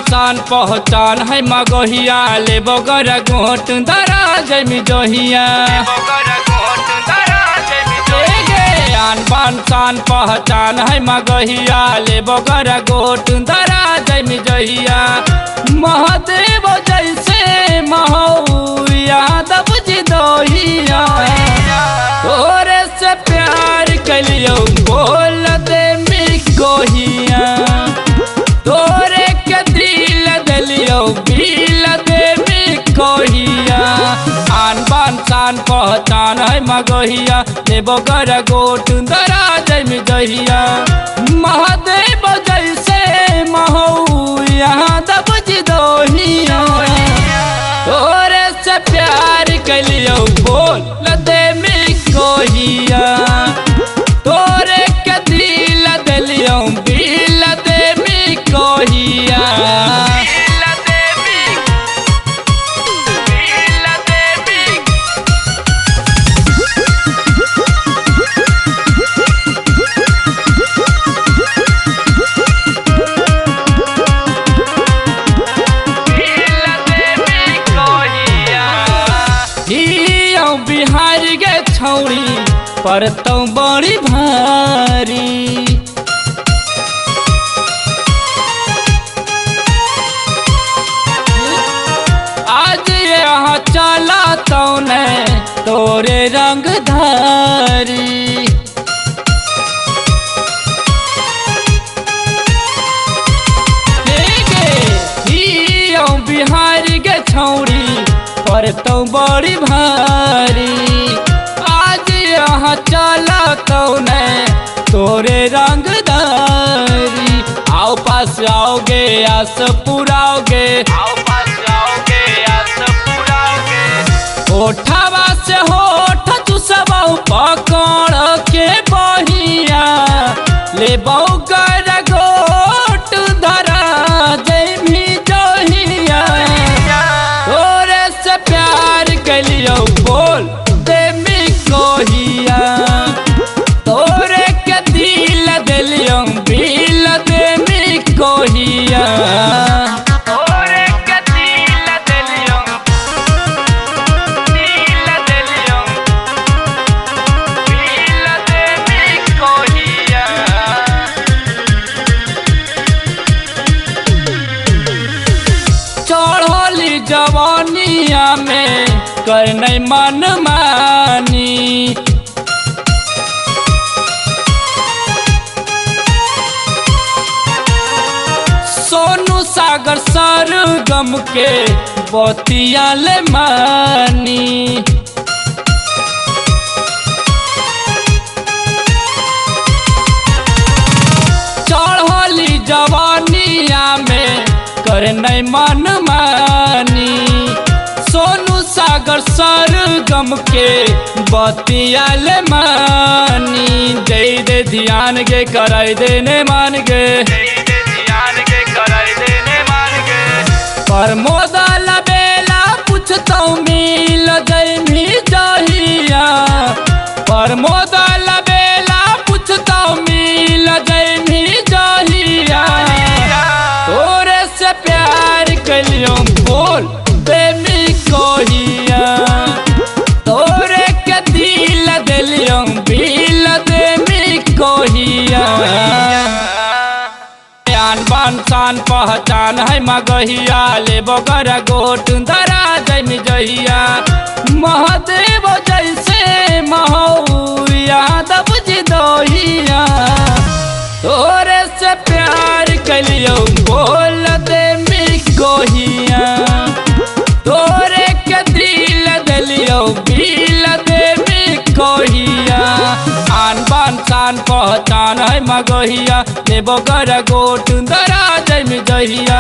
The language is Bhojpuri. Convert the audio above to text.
शान पहचान है मगहिया ले बगर गोट धरा जमी जहिया आन बान शान पहचान है मगहिया ले बगर गोट धरा जमी जहिया महादेव जैसे महौया दब जी दहिया तोरे से प्यार कलियो बोल दे गोहिया तोरे के दिल दिलियो बिल दे कोहिया आन बान शान पहचान है मगहिया ले बगर गोट धरा जमी जहिया महादेव जैसे महौया दब जी दहिया तोरे से प्यार कलियो बोल दे कोहिया तोरे के दिल दिलियो बिल दे कोहिया बिहार के छौड़ी पर तो बड़ी भारी आज यहाँ चला तो ने तोरे रंग धारी बिहार के छौड़ी पर तो बड़ी भारी आज यहाँ चला तो ने तोरे रंगदारी आओ पास आओगे आस पुराओगे आओ पास आओगे आस पुराओगे ओठवा से होठ चुसब पकड़ के बहिया ले बौकर गोट धरा जमी जहिया तोरे से प्यार कलियो बोल दे कोहिया तोरे के दिल दिलियो बिल दे कोहिया तोरे के दिल दिलियो बिल दे कोहिया चढ़ली जवानिया में करने मन मानी सोनू सागर सरगम के बतिया ले मानी चढ़ली जवानिया में करने मन मानी सोनू सागर सरगम के बतिया ले मानी दे दे ध्यान के कराई देने मान गे प्रमोद लबेला पूछता मिल जमी जहिया प्रमोद लबेला पूछता मिल जमी जहिया तोरे से प्यार कलियो बोल बेमी कोहिया तोरे के दिल दिलियो बिल देमी कोहिया आन बान शान पहचान है मगहिया ले बगर गोट धरा जमी जहिया महादेव जैसे महौया दब जी दहिया तोरे से प्यार कलियो बोल दे कोहिया तोरे के दिल दिलियो बिल दे कोहिया आन बान शान पहचान है मगहिया ले बगर गोट धरा जमी जहिया।